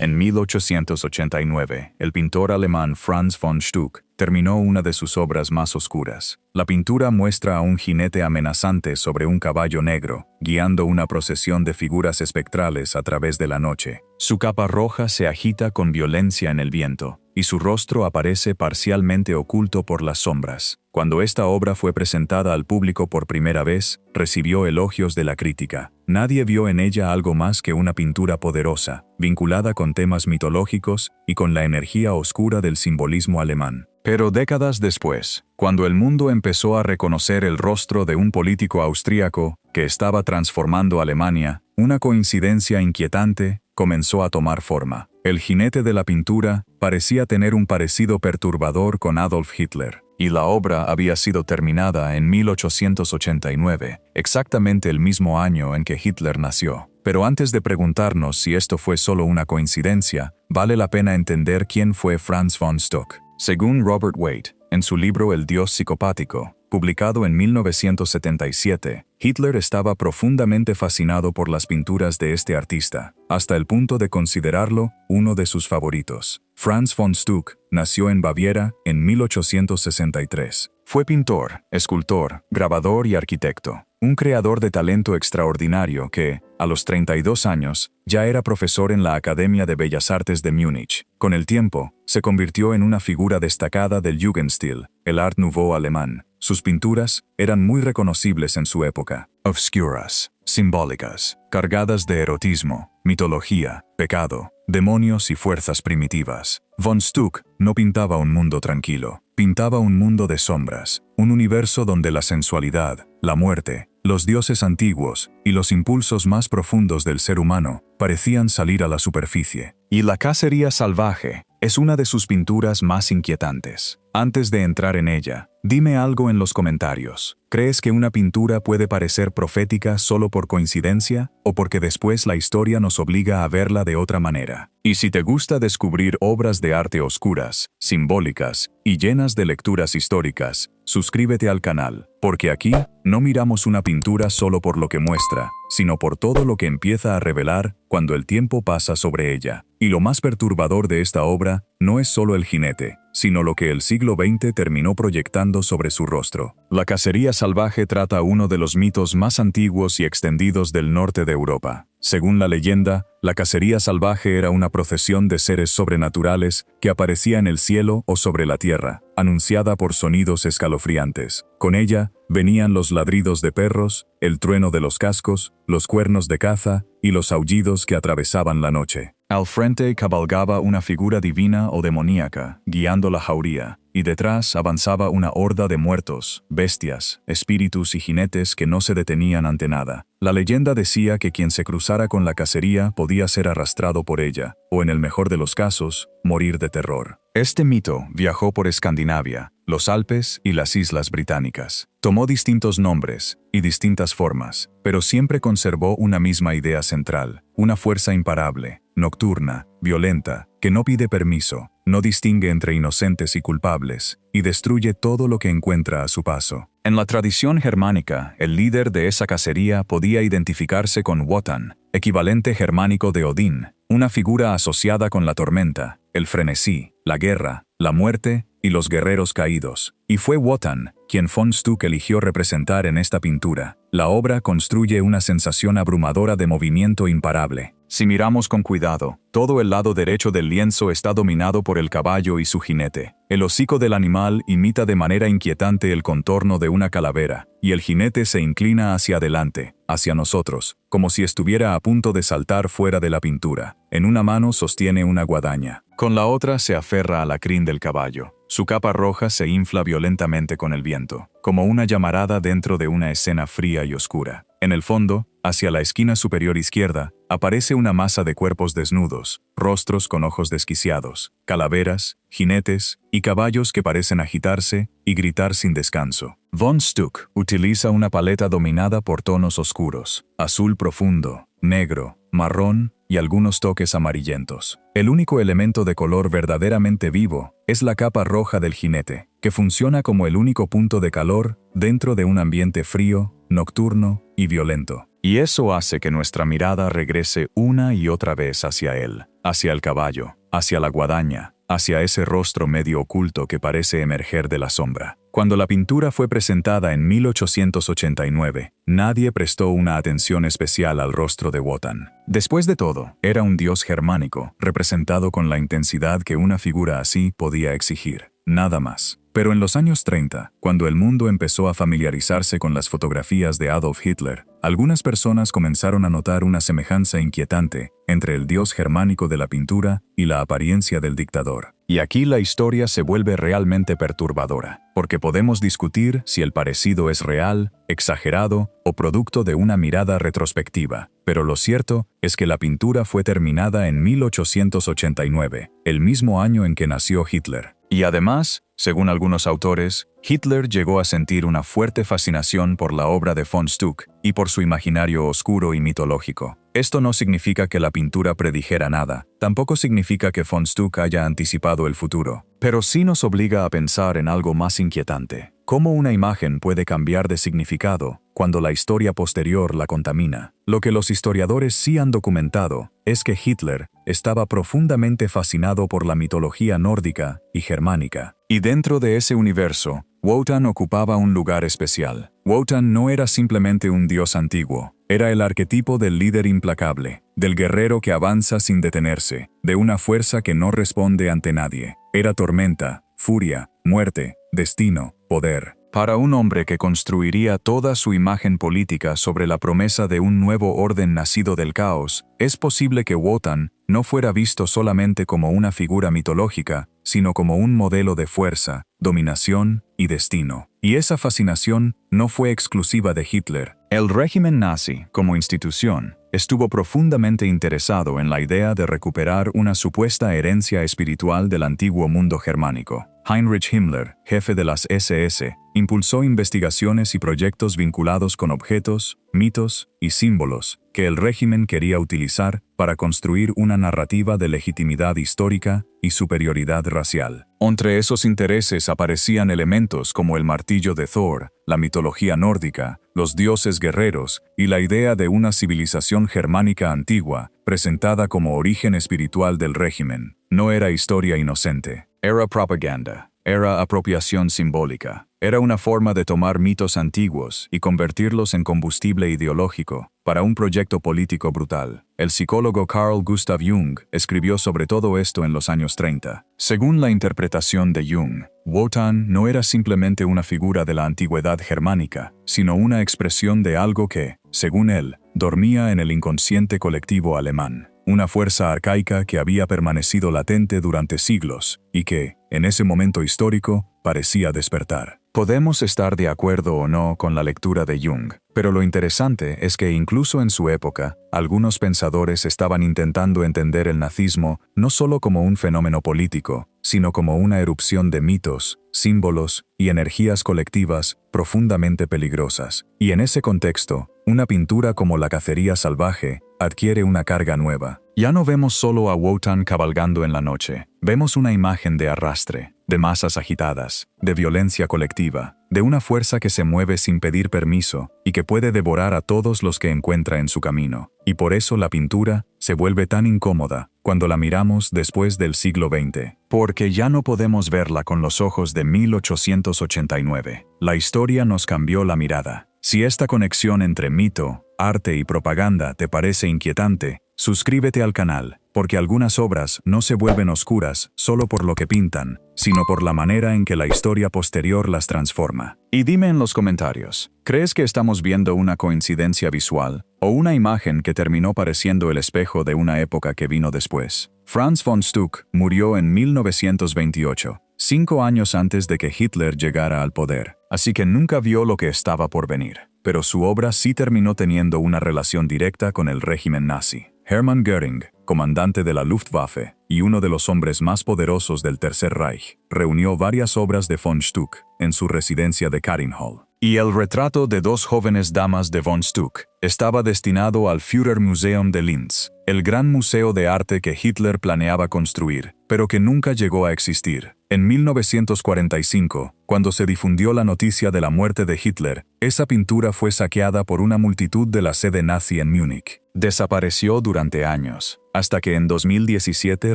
En 1889, el pintor alemán Franz von Stuck terminó una de sus obras más oscuras. La pintura muestra a un jinete amenazante sobre un caballo negro, guiando una procesión de figuras espectrales a través de la noche. Su capa roja se agita con violencia en el viento, y su rostro aparece parcialmente oculto por las sombras. Cuando esta obra fue presentada al público por primera vez, recibió elogios de la crítica. Nadie vio en ella algo más que una pintura poderosa, vinculada con temas mitológicos y con la energía oscura del simbolismo alemán. Pero décadas después, cuando el mundo empezó a reconocer el rostro de un político austríaco que estaba transformando Alemania, una coincidencia inquietante comenzó a tomar forma. El jinete de la pintura parecía tener un parecido perturbador con Adolf Hitler, y la obra había sido terminada en 1889, exactamente el mismo año en que Hitler nació. Pero antes de preguntarnos si esto fue solo una coincidencia, vale la pena entender quién fue Franz von Stuck. Según Robert Waite, en su libro El Dios psicopático, publicado en 1977, Hitler estaba profundamente fascinado por las pinturas de este artista, hasta el punto de considerarlo uno de sus favoritos. Franz von Stuck nació en Baviera en 1863. Fue pintor, escultor, grabador y arquitecto. Un creador de talento extraordinario que, a los 32 años, ya era profesor en la Academia de Bellas Artes de Múnich. Con el tiempo, se convirtió en una figura destacada del Jugendstil, el Art Nouveau alemán. Sus pinturas eran muy reconocibles en su época, obscuras, simbólicas, cargadas de erotismo, mitología, pecado, demonios y fuerzas primitivas. Von Stuck no pintaba un mundo tranquilo, pintaba un mundo de sombras, un universo donde la sensualidad, la muerte, los dioses antiguos y los impulsos más profundos del ser humano parecían salir a la superficie. Y la cacería salvaje es una de sus pinturas más inquietantes. Antes de entrar en ella, dime algo en los comentarios. ¿Crees que una pintura puede parecer profética solo por coincidencia o porque después la historia nos obliga a verla de otra manera? Y si te gusta descubrir obras de arte oscuras, simbólicas y llenas de lecturas históricas, suscríbete al canal, porque aquí no miramos una pintura solo por lo que muestra, sino por todo lo que empieza a revelar cuando el tiempo pasa sobre ella. Y lo más perturbador de esta obra no es solo el jinete, sino lo que el siglo XX terminó proyectando sobre su rostro. La cacería salvaje trata uno de los mitos más antiguos y extendidos del norte de Europa. Según la leyenda, la cacería salvaje era una procesión de seres sobrenaturales que aparecía en el cielo o sobre la tierra, anunciada por sonidos escalofriantes. Con ella, venían los ladridos de perros, el trueno de los cascos, los cuernos de caza y los aullidos que atravesaban la noche. Al frente cabalgaba una figura divina o demoníaca, guiando la jauría, y detrás avanzaba una horda de muertos, bestias, espíritus y jinetes que no se detenían ante nada. La leyenda decía que quien se cruzara con la cacería podía ser arrastrado por ella, o en el mejor de los casos, morir de terror. Este mito viajó por Escandinavia, los Alpes y las Islas Británicas. Tomó distintos nombres y distintas formas, pero siempre conservó una misma idea central, una fuerza imparable, nocturna, violenta, que no pide permiso, no distingue entre inocentes y culpables, y destruye todo lo que encuentra a su paso. En la tradición germánica, el líder de esa cacería podía identificarse con Wotan, equivalente germánico de Odín, una figura asociada con la tormenta, el frenesí, la guerra, la muerte y los guerreros caídos. Y fue Wotan quien von Stuck eligió representar en esta pintura. La obra construye una sensación abrumadora de movimiento imparable. Si miramos con cuidado, todo el lado derecho del lienzo está dominado por el caballo y su jinete. El hocico del animal imita de manera inquietante el contorno de una calavera, y el jinete se inclina hacia adelante, hacia nosotros, como si estuviera a punto de saltar fuera de la pintura. En una mano sostiene una guadaña. Con la otra se aferra a la crin del caballo. Su capa roja se infla violentamente con el viento, como una llamarada dentro de una escena fría y oscura. En el fondo, hacia la esquina superior izquierda, aparece una masa de cuerpos desnudos, rostros con ojos desquiciados, calaveras, jinetes y caballos que parecen agitarse y gritar sin descanso. Von Stuck utiliza una paleta dominada por tonos oscuros, azul profundo, negro, marrón y algunos toques amarillentos. El único elemento de color verdaderamente vivo es la capa roja del jinete, que funciona como el único punto de calor dentro de un ambiente frío, nocturno y violento. Y eso hace que nuestra mirada regrese una y otra vez hacia él, hacia el caballo, hacia la guadaña, hacia ese rostro medio oculto que parece emerger de la sombra. Cuando la pintura fue presentada en 1889, nadie prestó una atención especial al rostro de Wotan. Después de todo, era un dios germánico, representado con la intensidad que una figura así podía exigir. Nada más. Pero en los años 30, cuando el mundo empezó a familiarizarse con las fotografías de Adolf Hitler, algunas personas comenzaron a notar una semejanza inquietante entre el dios germánico de la pintura y la apariencia del dictador. Y aquí la historia se vuelve realmente perturbadora, porque podemos discutir si el parecido es real, exagerado o producto de una mirada retrospectiva. Pero lo cierto es que la pintura fue terminada en 1889, el mismo año en que nació Hitler. Y además, según algunos autores, Hitler llegó a sentir una fuerte fascinación por la obra de von Stuck y por su imaginario oscuro y mitológico. Esto no significa que la pintura predijera nada, tampoco significa que von Stuck haya anticipado el futuro, pero sí nos obliga a pensar en algo más inquietante. ¿Cómo una imagen puede cambiar de significado cuando la historia posterior la contamina? Lo que los historiadores sí han documentado es que Hitler estaba profundamente fascinado por la mitología nórdica y germánica. Y dentro de ese universo, Wotan ocupaba un lugar especial. Wotan no era simplemente un dios antiguo, era el arquetipo del líder implacable, del guerrero que avanza sin detenerse, de una fuerza que no responde ante nadie. Era tormenta, furia, muerte, destino, poder. Para un hombre que construiría toda su imagen política sobre la promesa de un nuevo orden nacido del caos, es posible que Wotan no fuera visto solamente como una figura mitológica, sino como un modelo de fuerza, dominación y destino. Y esa fascinación no fue exclusiva de Hitler. El régimen nazi, como institución, estuvo profundamente interesado en la idea de recuperar una supuesta herencia espiritual del antiguo mundo germánico. Heinrich Himmler, jefe de las SS, impulsó investigaciones y proyectos vinculados con objetos, mitos y símbolos que el régimen quería utilizar para construir una narrativa de legitimidad histórica y superioridad racial. Entre esos intereses aparecían elementos como el martillo de Thor, la mitología nórdica, los dioses guerreros y la idea de una civilización germánica antigua, presentada como origen espiritual del régimen. No era historia inocente, era propaganda, era apropiación simbólica. Era una forma de tomar mitos antiguos y convertirlos en combustible ideológico para un proyecto político brutal. El psicólogo Carl Gustav Jung escribió sobre todo esto en los años 30. Según la interpretación de Jung, Wotan no era simplemente una figura de la antigüedad germánica, sino una expresión de algo que, según él, dormía en el inconsciente colectivo alemán. Una fuerza arcaica que había permanecido latente durante siglos y que, en ese momento histórico, parecía despertar. Podemos estar de acuerdo o no con la lectura de Jung, pero lo interesante es que incluso en su época, algunos pensadores estaban intentando entender el nazismo no solo como un fenómeno político, sino como una erupción de mitos, símbolos y energías colectivas profundamente peligrosas. Y en ese contexto, una pintura como La cacería salvaje adquiere una carga nueva. Ya no vemos solo a Wotan cabalgando en la noche, vemos una imagen de arrastre, de masas agitadas, de violencia colectiva, de una fuerza que se mueve sin pedir permiso y que puede devorar a todos los que encuentra en su camino. Y por eso la pintura se vuelve tan incómoda cuando la miramos después del siglo XX, porque ya no podemos verla con los ojos de 1889. La historia nos cambió la mirada. Si esta conexión entre mito, arte y propaganda te parece inquietante, suscríbete al canal, porque algunas obras no se vuelven oscuras solo por lo que pintan, sino por la manera en que la historia posterior las transforma. Y dime en los comentarios, ¿crees que estamos viendo una coincidencia visual o una imagen que terminó pareciendo el espejo de una época que vino después? Franz von Stuck murió en 1928, 5 años antes de que Hitler llegara al poder, así que nunca vio lo que estaba por venir. Pero su obra sí terminó teniendo una relación directa con el régimen nazi. Hermann Göring, comandante de la Luftwaffe y uno de los hombres más poderosos del Tercer Reich, reunió varias obras de von Stuck en su residencia de Karinhall. Y el retrato de 2 jóvenes damas de von Stuck estaba destinado al Führermuseum de Linz, el gran museo de arte que Hitler planeaba construir, pero que nunca llegó a existir. En 1945, cuando se difundió la noticia de la muerte de Hitler, esa pintura fue saqueada por una multitud de la sede nazi en Múnich. Desapareció durante años, hasta que en 2017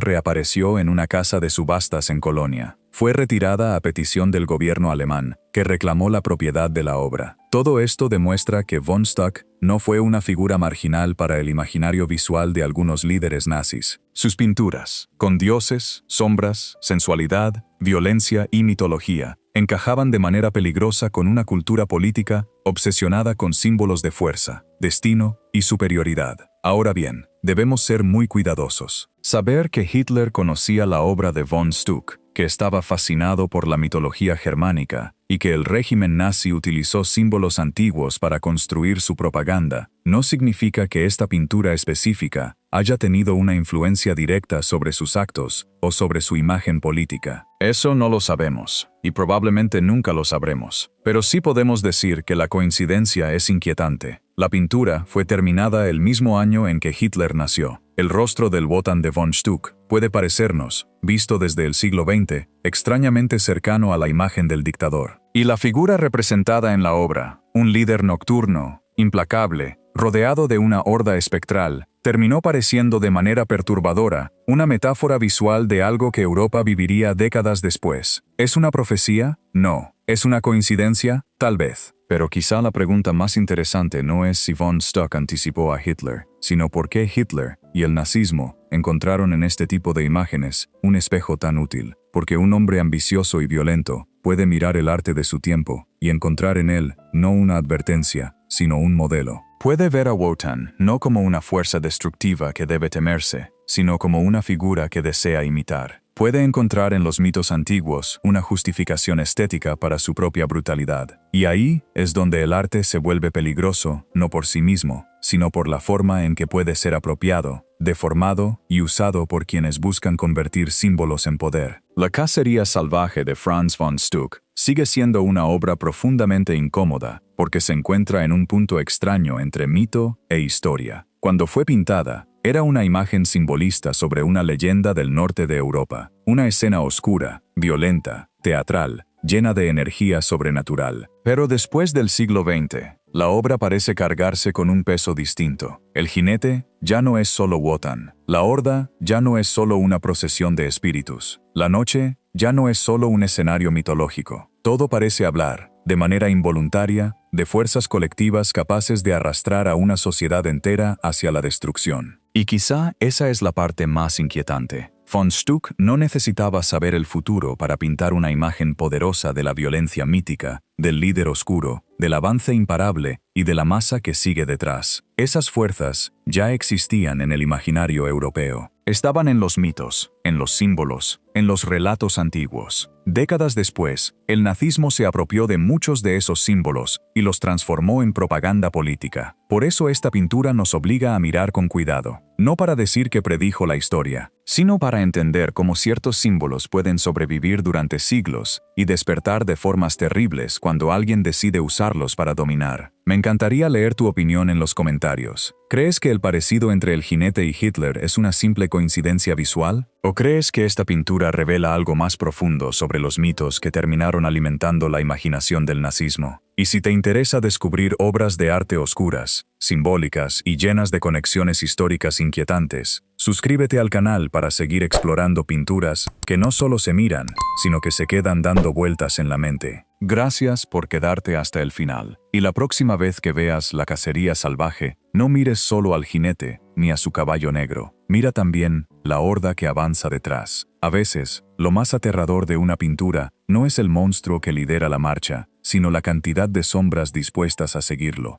reapareció en una casa de subastas en Colonia. Fue retirada a petición del gobierno alemán, que reclamó la propiedad de la obra. Todo esto demuestra que von Stuck no fue una figura marginal para el imaginario visual de algunos líderes nazis. Sus pinturas, con dioses, sombras, sensualidad, violencia y mitología, encajaban de manera peligrosa con una cultura política obsesionada con símbolos de fuerza, destino y superioridad. Ahora bien, debemos ser muy cuidadosos. Saber que Hitler conocía la obra de von Stuck, que estaba fascinado por la mitología germánica, y que el régimen nazi utilizó símbolos antiguos para construir su propaganda, no significa que esta pintura específica haya tenido una influencia directa sobre sus actos o sobre su imagen política. Eso no lo sabemos, y probablemente nunca lo sabremos, pero sí podemos decir que la coincidencia es inquietante. La pintura fue terminada el mismo año en que Hitler nació. El rostro del Wotan de von Stuck puede parecernos, visto desde el siglo XX, extrañamente cercano a la imagen del dictador. Y la figura representada en la obra, un líder nocturno, implacable, rodeado de una horda espectral, terminó pareciendo de manera perturbadora una metáfora visual de algo que Europa viviría décadas después. ¿Es una profecía? No. ¿Es una coincidencia? Tal vez. Pero quizá la pregunta más interesante no es si von Stuck anticipó a Hitler, sino por qué Hitler y el nazismo encontraron en este tipo de imágenes un espejo tan útil. Porque un hombre ambicioso y violento puede mirar el arte de su tiempo y encontrar en él no una advertencia, sino un modelo. Puede ver a Wotan no como una fuerza destructiva que debe temerse, sino como una figura que desea imitar. Puede encontrar en los mitos antiguos una justificación estética para su propia brutalidad. Y ahí es donde el arte se vuelve peligroso, no por sí mismo, sino por la forma en que puede ser apropiado, deformado y usado por quienes buscan convertir símbolos en poder. La cacería salvaje de Franz von Stuck sigue siendo una obra profundamente incómoda, porque se encuentra en un punto extraño entre mito e historia. Cuando fue pintada, era una imagen simbolista sobre una leyenda del norte de Europa, una escena oscura, violenta, teatral, llena de energía sobrenatural. Pero después del siglo XX, la obra parece cargarse con un peso distinto. El jinete ya no es solo Wotan. La horda ya no es solo una procesión de espíritus. La noche ya no es solo un escenario mitológico. Todo parece hablar, de manera involuntaria, de fuerzas colectivas capaces de arrastrar a una sociedad entera hacia la destrucción. Y quizá esa es la parte más inquietante. Von Stuck no necesitaba saber el futuro para pintar una imagen poderosa de la violencia mítica, del líder oscuro, del avance imparable y de la masa que sigue detrás. Esas fuerzas ya existían en el imaginario europeo. Estaban en los mitos, en los símbolos, en los relatos antiguos. Décadas después, el nazismo se apropió de muchos de esos símbolos y los transformó en propaganda política. Por eso esta pintura nos obliga a mirar con cuidado, no para decir que predijo la historia, sino para entender cómo ciertos símbolos pueden sobrevivir durante siglos y despertar de formas terribles cuando alguien decide usarlos para dominar. Me encantaría leer tu opinión en los comentarios. ¿Crees que el parecido entre el jinete y Hitler es una simple coincidencia visual? ¿O crees que esta pintura revela algo más profundo sobre los mitos que terminaron alimentando la imaginación del nazismo? Y si te interesa descubrir obras de arte oscuras, simbólicas y llenas de conexiones históricas inquietantes, suscríbete al canal para seguir explorando pinturas que no solo se miran, sino que se quedan dando vueltas en la mente. Gracias por quedarte hasta el final. Y la próxima vez que veas la cacería salvaje, no mires solo al jinete ni a su caballo negro. Mira también la horda que avanza detrás. A veces, lo más aterrador de una pintura no es el monstruo que lidera la marcha, sino la cantidad de sombras dispuestas a seguirlo.